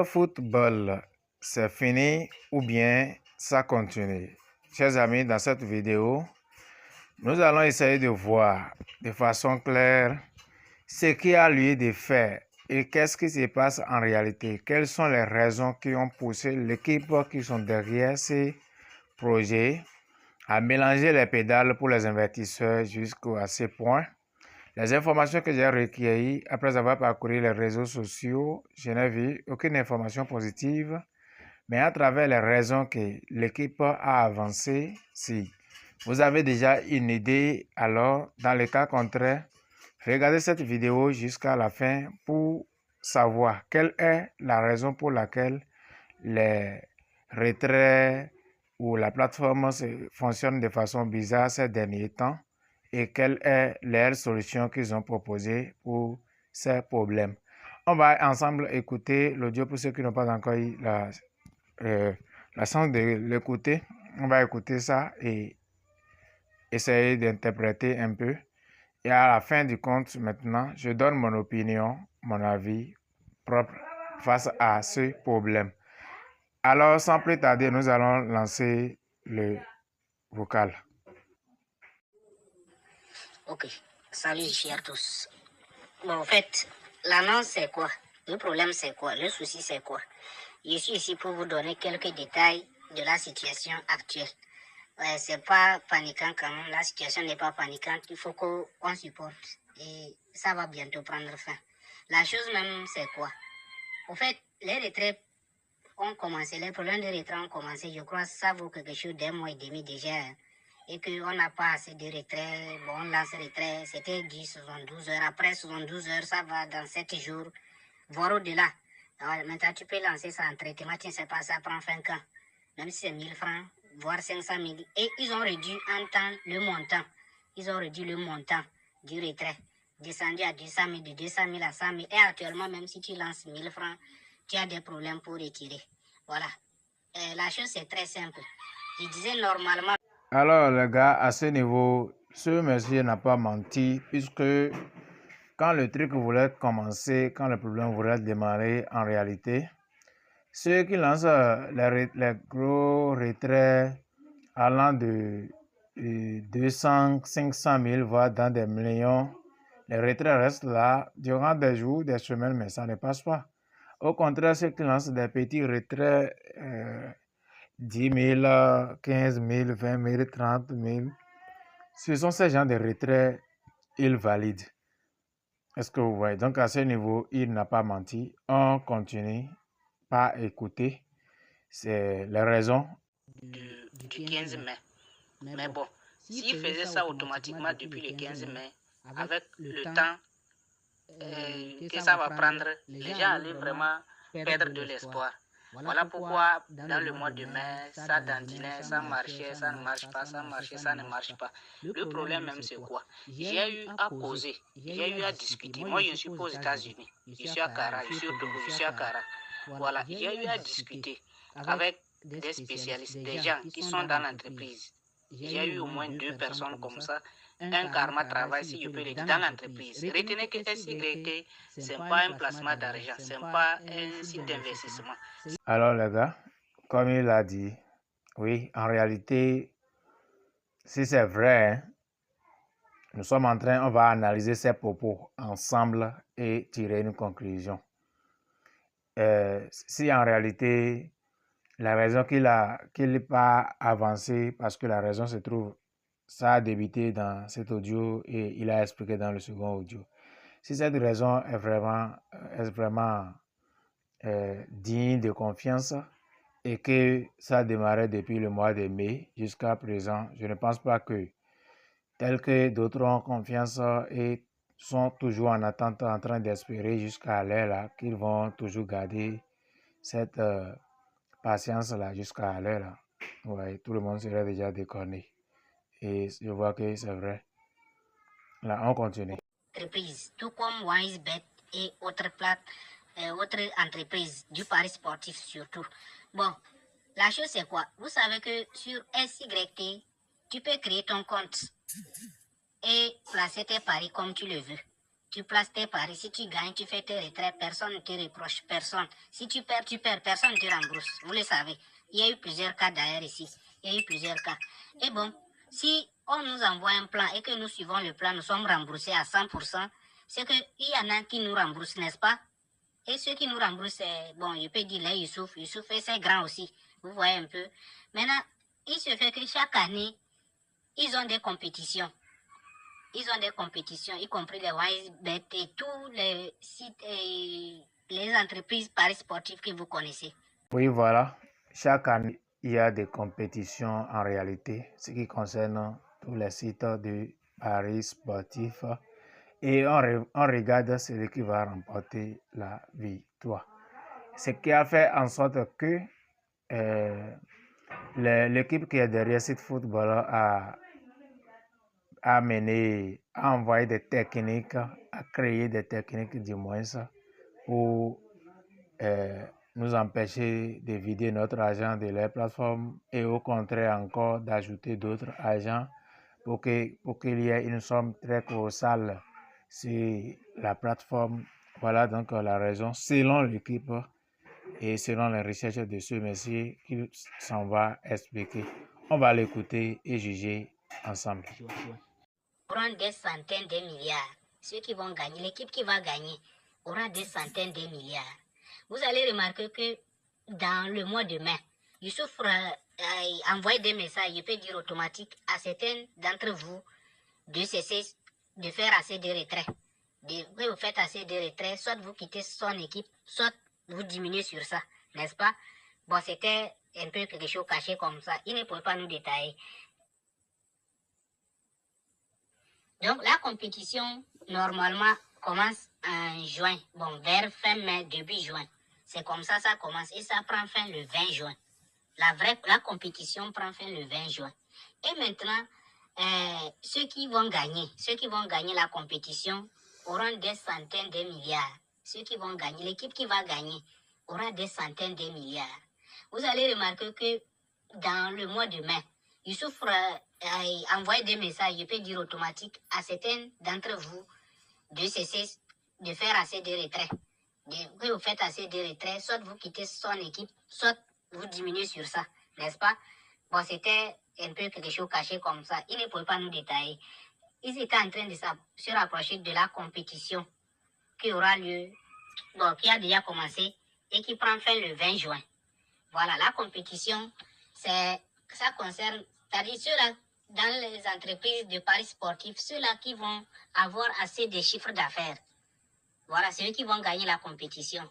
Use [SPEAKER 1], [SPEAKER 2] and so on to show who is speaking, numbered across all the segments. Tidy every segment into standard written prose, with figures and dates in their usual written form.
[SPEAKER 1] Football, c'est fini ou bien ça continue? Chers amis, dans cette vidéo, nous allons essayer de voir de façon claire ce qui a lieu de faire et qu'est-ce qui se passe en réalité. Quelles sont les raisons qui ont poussé l'équipe qui sont derrière ces projets à mélanger les pédales pour les investisseurs jusqu'à ce point. Les informations que j'ai recueillies après avoir parcouru les réseaux sociaux, je n'ai vu aucune information positive, mais à travers les raisons que l'équipe a avancées, si vous avez déjà une idée, alors dans le cas contraire, regardez cette vidéo jusqu'à la fin pour savoir quelle est la raison pour laquelle les retraits ou la plateforme fonctionne de façon bizarre ces derniers temps et quelle est leur solution qu'ils ont proposée pour ces problèmes. On va ensemble écouter l'audio pour ceux qui n'ont pas encore eu la chance de l'écouter. On va écouter ça et essayer d'interpréter un peu. Et à la fin du compte, maintenant, je donne mon opinion, mon avis propre face à ce problème. Alors, sans plus tarder, nous allons lancer le vocal.
[SPEAKER 2] Ok, salut chers tous. Bon, en fait, l'annonce c'est quoi? Le problème c'est quoi? Le souci c'est quoi? Je suis ici pour vous donner quelques détails de la situation actuelle. C'est pas paniquant quand même, la situation n'est pas paniquante, il faut qu'on supporte et ça va bientôt prendre fin. La chose même c'est quoi? En fait, les retraits ont commencé, les problèmes de retraits ont commencé, je crois que ça vaut quelque chose d'un mois et demi déjà. Et qu'on n'a pas assez de retrait, bon, on lance retrait, c'était 10, 72 heures. Après 72 heures, ça va dans 7 jours, voire au-delà. Maintenant, tu peux lancer ça en traitement, tu ne sais pas, ça prend fin quand. Même si c'est 1000 francs, voire 500 000. Et ils ont réduit en temps le montant. Ils ont réduit le montant du retrait, descendu à 200 000, de 200 000 à 100 000. Et actuellement, même si tu lances 1000 francs, tu as des problèmes pour retirer. Voilà. La chose, c'est très simple. Je disais normalement...
[SPEAKER 1] Alors, les gars, à ce niveau, ce monsieur n'a pas menti, puisque quand le truc voulait commencer, quand le problème voulait démarrer, en réalité, ceux qui lancent les gros retraits allant de 200, 500 000, voire dans des millions, les retraits restent là durant des jours, des semaines, mais ça ne passe pas. Au contraire, ceux qui lancent des petits retraits, 10 000, 15 000, 20 000, 30 000, ce sont ces gens de retraits, ils valident. Est-ce que vous voyez? Donc à ce niveau, il n'a pas menti. On continue par écouter. C'est les raisons
[SPEAKER 2] du 15 mai. Mais bon, s'il faisait ça automatiquement depuis le 15 mai, avec le temps que ça va prendre, les gens allaient vraiment perdre de l'espoir. Voilà pourquoi dans le mois de mai, ça dandinait, ça marchait, ça ne marche pas, ça marchait, ça ne marche pas. Le problème même c'est quoi? J'ai eu à causer, j'ai eu à discuter. Moi je suis pas aux États-Unis, je suis à Kara, je suis au Togo, je suis à Kara. Voilà, j'ai eu à discuter avec des spécialistes, des gens qui sont dans l'entreprise. J'ai eu au moins 2 personnes comme ça. Un karma travail, si je peux le dire, dans l'entreprise. Retenez que SYT, ce n'est pas un placement d'argent, ce n'est pas un site d'investissement.
[SPEAKER 1] Alors les gars, comme il a dit, oui, en réalité, si c'est vrai, hein, nous sommes en train, on va analyser ces propos ensemble et tirer une conclusion. Si en réalité, la raison qu'il n'est pas avancé, parce que la raison se trouve, ça a débuté dans cet audio et il a expliqué dans le second audio. Si cette raison est vraiment digne de confiance et que ça a démarré depuis le mois de mai jusqu'à présent, je ne pense pas que, tel que d'autres ont confiance et sont toujours en attente, en train d'espérer jusqu'à l'heure là, qu'ils vont toujours garder cette patience-là jusqu'à l'heure là. Ouais, tout le monde serait déjà déconné. Et je vois que c'est vrai. Là, on continue.
[SPEAKER 2] Entreprise, tout comme WiseBet et autres entreprises du pari sportif surtout. Bon, la chose c'est quoi? Vous savez que sur SYT, tu peux créer ton compte et placer tes paris comme tu le veux. Tu places tes paris. Si tu gagnes, tu fais tes retraits. Personne ne te reproche. Personne. Si tu perds. Personne ne te rembourse. Vous le savez. Il y a eu plusieurs cas d'ailleurs ici. Il y a eu plusieurs cas. Et bon, si on nous envoie un plan et que nous suivons le plan, nous sommes remboursés à 100%, c'est qu'il y en a qui nous remboursent, n'est-ce pas? Et ceux qui nous remboursent, bon, je peux dire les Youssouf et c'est grand aussi. Vous voyez un peu. Maintenant, il se fait que chaque année, ils ont des compétitions. Ils ont des compétitions, y compris les WiseBet et tous les sites et les entreprises paris sportifs que vous connaissez.
[SPEAKER 1] Oui, voilà. Chaque année, il y a des compétitions en réalité, ce qui concerne tous les sites de paris sportifs. Et on regarde celui qui va remporter la victoire. Ce qui a fait en sorte que l'équipe qui est derrière ce football a envoyé des techniques, a créé des techniques du moins pour nous empêcher de vider notre argent de les plateformes et au contraire encore d'ajouter d'autres agents pour qu'il y ait une somme très colossale sur la plateforme. Voilà donc la raison, selon l'équipe et selon les recherches de ce monsieur qui s'en va expliquer. On va l'écouter et juger ensemble.
[SPEAKER 2] Auront des centaines de milliards. Ceux qui vont gagner, l'équipe qui va gagner aura des centaines de milliards. Vous allez remarquer que dans le mois de mai, Youssouf envoie des messages, je peux dire automatiques, à certains d'entre vous de cesser de faire assez de retraits. Vous faites assez de retraits, soit vous quittez son équipe, soit vous diminuez sur ça, n'est-ce pas? Bon, c'était un peu quelque chose caché comme ça. Il ne pouvait pas nous détailler. Donc, la compétition, normalement, commence en juin. Bon, vers fin mai, début juin. C'est comme ça commence et ça prend fin le 20 juin. La compétition prend fin le 20 juin. Et maintenant, ceux qui vont gagner la compétition auront des centaines de milliards. Ceux qui vont gagner, l'équipe qui va gagner aura des centaines de milliards. Vous allez remarquer que dans le mois de mai, Youssouf a envoyé des messages, je peux dire automatiques, à certains d'entre vous de cesser de faire assez de retraits. Que vous faites assez de retraits, soit vous quittez son équipe, soit vous diminuez sur ça, n'est-ce pas? Bon, c'était un peu quelque chose caché comme ça. Ils ne pouvaient pas nous détailler. Ils étaient en train de se rapprocher de la compétition qui aura lieu, bon, qui a déjà commencé et qui prend fin le 20 juin. Voilà, la compétition, ça concerne, c'est-à-dire ceux-là, dans les entreprises de paris sportifs, ceux-là qui vont avoir assez de chiffres d'affaires. Voilà, c'est eux qui vont gagner la compétition.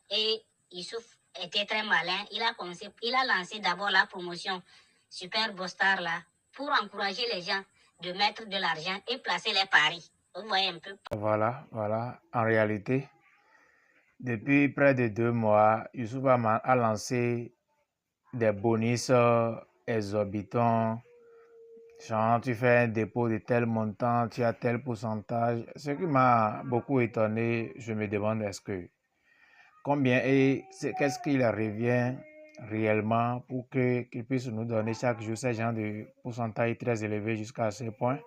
[SPEAKER 2] Et Youssouf était très malin. Il a lancé d'abord la promotion Super Beau Star là pour encourager les gens de mettre de l'argent et placer les paris. Vous voyez un peu.
[SPEAKER 1] Voilà. En réalité, depuis près de 2 mois, Youssouf a lancé des bonus exorbitants. Genre, tu fais un dépôt de tel montant, tu as tel pourcentage. Ce qui m'a beaucoup étonné, je me demande combien et qu'est-ce qu'il revient réellement pour qu'il puisse nous donner chaque jour ce genre de pourcentage très élevé jusqu'à ce point.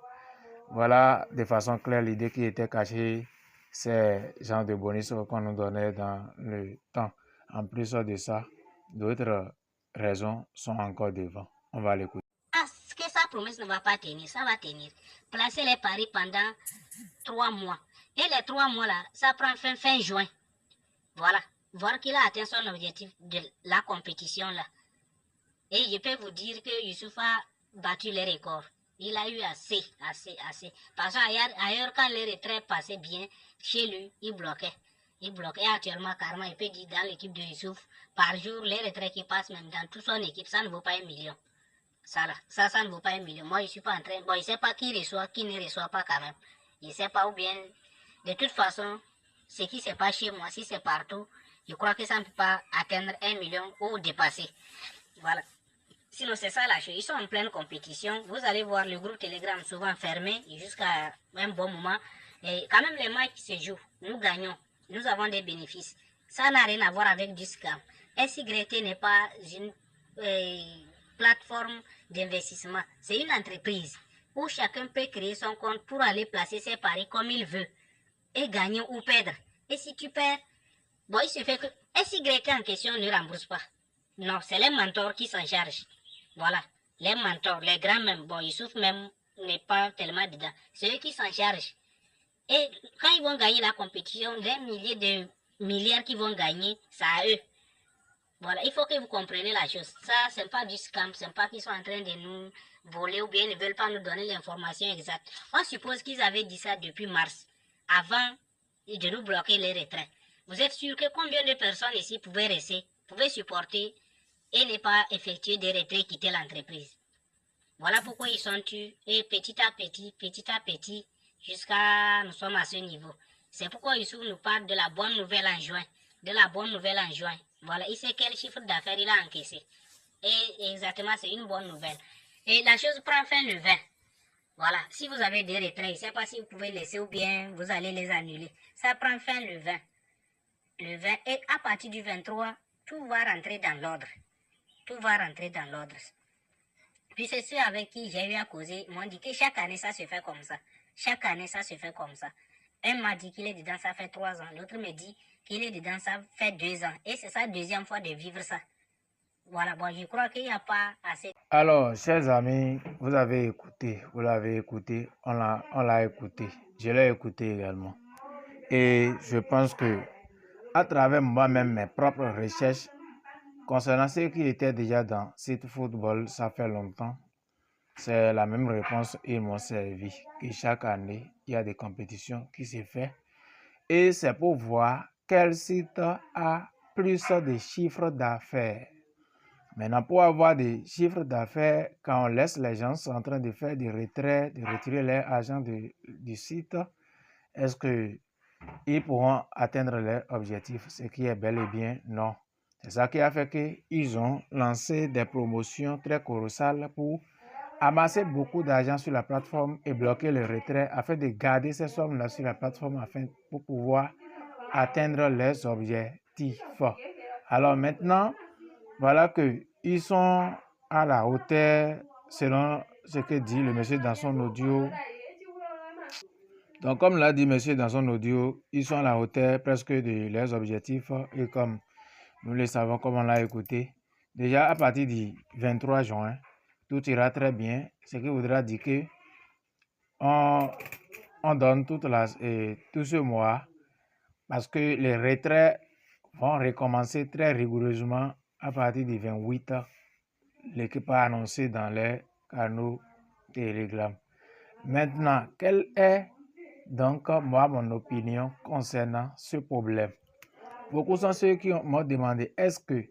[SPEAKER 1] Voilà de façon claire l'idée qui était cachée, ces genres de bonus qu'on nous donnait dans le temps. En plus de ça, d'autres raisons sont encore devant. On va l'écouter.
[SPEAKER 2] Ce que sa promesse ne va pas tenir, ça va tenir. Placer les paris pendant 3 mois. Et les 3 mois là, ça prend fin juin. Voilà. Voir qu'il a atteint son objectif de la compétition là. Et je peux vous dire que Youssouf a battu les records. Il a eu assez. Parce qu'ailleurs, quand les retraits passaient bien, chez lui, il bloquait. Et actuellement, carrément, il peut dire dans l'équipe de Youssouf, par jour, les retraits qui passent même dans toute son équipe, ça ne vaut pas 1 million. Ça ne vaut pas 1 million. Moi, je ne suis pas en train... Bon, je ne sais pas qui reçoit, qui ne reçoit pas quand même. Je ne sais pas où bien... De toute façon, ce qui se passe chez moi, si c'est partout, je crois que ça ne peut pas atteindre 1 million ou dépasser. Voilà. Sinon, c'est ça la chose. Ils sont en pleine compétition. Vous allez voir le groupe Telegram souvent fermé jusqu'à un bon moment. Et quand même, les matchs se jouent. Nous gagnons. Nous avons des bénéfices. Ça n'a rien à voir avec du scam. SYT n'est pas une plateforme d'investissement. C'est une entreprise où chacun peut créer son compte pour aller placer ses paris comme il veut. et gagner ou perdre. Et si tu perds, bon, il se fait que SYT en question ne rembourse pas. Non, c'est les mentors qui s'en chargent. Voilà, les mentors, les grands même, bon, Youssouf même n'est pas tellement dedans. C'est eux qui s'en chargent. Et quand ils vont gagner la compétition, des milliers de milliards qui vont gagner, c'est à eux. Voilà, il faut que vous compreniez la chose. Ça, c'est pas du scam, c'est pas qu'ils sont en train de nous voler ou bien ils ne veulent pas nous donner l'information exacte. On suppose qu'ils avaient dit ça depuis mars, avant de nous bloquer les retraits. Vous êtes sûr que combien de personnes ici pouvaient rester, pouvaient supporter et ne pas effectuer des retraits, quitter l'entreprise? Voilà pourquoi ils sont tués, et petit à petit, jusqu'à nous sommes à ce niveau. C'est pourquoi Youssouf nous parle de la bonne nouvelle en juin. De la bonne nouvelle en juin. Voilà, il sait quel chiffre d'affaires il a encaissé. Et exactement, c'est une bonne nouvelle. Et la chose prend fin le 20. Voilà, si vous avez des retraits, je ne sais pas si vous pouvez laisser ou bien vous allez les annuler. Ça prend fin le 20. Le 20, et à partir du 23, tout va rentrer dans l'ordre. Tout va rentrer dans l'ordre. Puis c'est ceux avec qui j'ai eu à causer m'ont dit que chaque année ça se fait comme ça. Chaque année ça se fait comme ça. Un m'a dit qu'il est dedans, ça fait 3 ans. L'autre me dit qu'il est dedans, ça fait 2 ans. Et c'est sa deuxième fois de vivre ça. Voilà, bon, je crois qu'il n'y a pas assez.
[SPEAKER 1] Alors, chers amis, vous avez écouté, vous l'avez écouté, on l'a écouté, je l'ai écouté également. Et je pense que à travers moi-même mes propres recherches concernant ceux qui étaient déjà dans site football, ça fait longtemps, c'est la même réponse ils m'ont servi. Que chaque année, il y a des compétitions qui se font et c'est pour voir quel site a plus de chiffres d'affaires. Maintenant, pour avoir des chiffres d'affaires, quand on laisse les gens en train de faire des retraits, de retirer leur argent du site, est-ce qu'ils pourront atteindre leur objectif? Ce qui est bel et bien non. C'est ça qui a fait qu'ils ont lancé des promotions très colossales pour amasser beaucoup d'argent sur la plateforme et bloquer le retrait afin de garder ces sommes-là sur la plateforme afin pour pouvoir atteindre leurs objectifs. Alors maintenant, voilà qu'ils sont à la hauteur selon ce que dit le monsieur dans son audio. Donc comme l'a dit monsieur dans son audio, ils sont à la hauteur presque de leurs objectifs et comme nous le savons, comme on l'a écouté, déjà à partir du 23 juin, tout ira très bien, ce qui voudra dire que on donne tout ce mois parce que les retraits vont recommencer très rigoureusement à partir du 28. L'équipe a annoncé dans les canaux Telegram. Maintenant, quelle est donc moi mon opinion concernant ce problème? Beaucoup sont ceux qui m'ont demandé est-ce que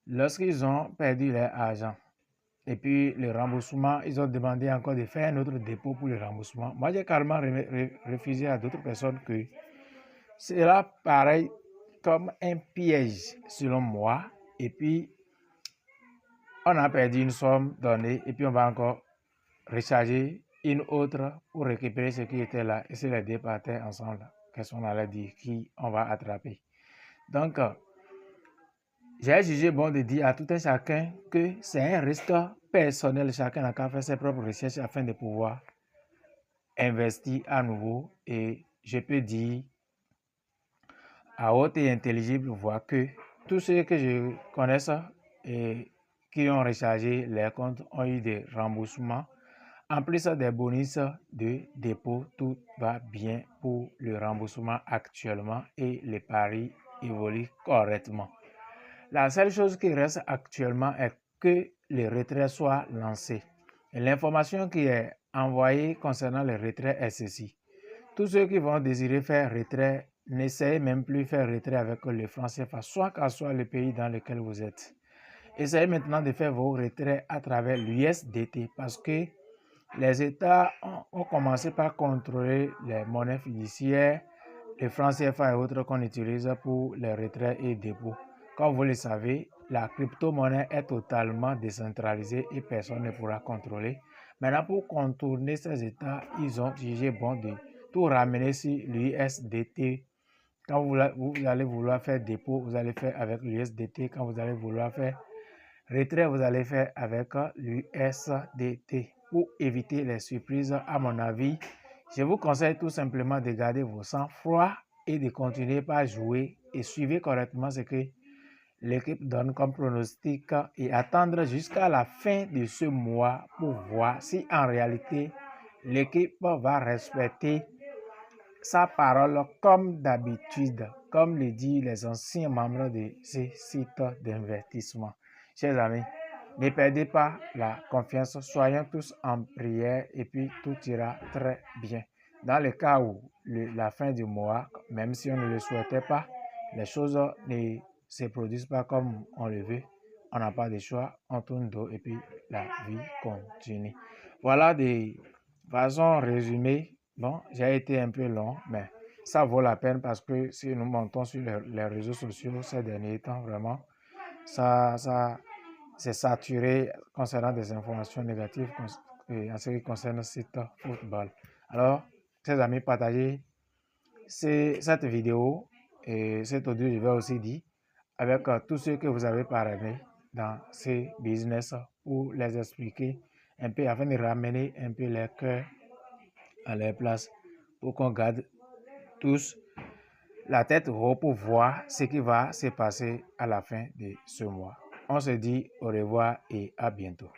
[SPEAKER 1] lorsqu'ils ont perdu leur argent et puis le remboursement, ils ont demandé encore de faire un autre dépôt pour le remboursement. Moi, j'ai carrément refusé à d'autres personnes que c'est là pareil comme un piège selon moi. Et puis, on a perdu une somme donnée et puis on va encore recharger une autre pour récupérer ce qui était là. Et c'est les deux parties ensemble. Qu'est-ce qu'on allait dire? Qui on va attraper? Donc, j'ai jugé bon de dire à tout un chacun que c'est un risque personnel. Chacun a qu'à faire ses propres recherches afin de pouvoir investir à nouveau. Et je peux dire à haute et intelligible voix que tous ceux que je connais et qui ont rechargé les comptes ont eu des remboursements. En plus des bonus de dépôt, tout va bien pour le remboursement actuellement et les paris évoluent correctement. La seule chose qui reste actuellement est que les retraits soient lancés. Et l'information qui est envoyée concernant les retraits est ceci. Tous ceux qui vont désirer faire retrait, n'essayez même plus de faire retrait avec le franc CFA, soit qu'à soit le pays dans lequel vous êtes. Essayez maintenant de faire vos retraits à travers l'USDT parce que les États ont commencé par contrôler les monnaies fiduciaires, les francs CFA et autres qu'on utilise pour les retraits et dépôts. Comme vous le savez, la crypto-monnaie est totalement décentralisée et personne ne pourra contrôler. Maintenant, pour contourner ces États, ils ont jugé bon de tout ramener sur l'USDT. Quand vous allez vouloir faire dépôt, vous allez faire avec l'USDT. Quand vous allez vouloir faire retrait, vous allez faire avec l'USDT. Pour éviter les surprises, à mon avis, Je vous conseille tout simplement de garder vos sang-froid et de continuer par jouer et suivre correctement ce que l'équipe donne comme pronostic et attendre jusqu'à la fin de ce mois pour voir si en réalité l'équipe va respecter sa parole comme d'habitude, comme le disent les anciens membres de ces sites d'investissement. Chers amis, ne perdez pas la confiance, soyons tous en prière et puis tout ira très bien. Dans le cas où la fin du mois, même si on ne le souhaitait pas, les choses ne se produisent pas comme on le veut, on n'a pas de choix, on tourne dos et puis la vie continue. Voilà de façon résumée. Bon, j'ai été un peu long, mais ça vaut la peine parce que si nous montons sur les réseaux sociaux ces derniers temps, vraiment, ça c'est saturé concernant des informations négatives en ce qui concerne le site football. Alors, chers amis, partagez cette vidéo et cet audio, je vais aussi dire, avec tous ceux que vous avez parrainé dans ces business pour les expliquer un peu afin de ramener un peu les cœurs à leur place pour qu'on garde tous la tête haute pour voir ce qui va se passer à la fin de ce mois. On se dit au revoir et à bientôt.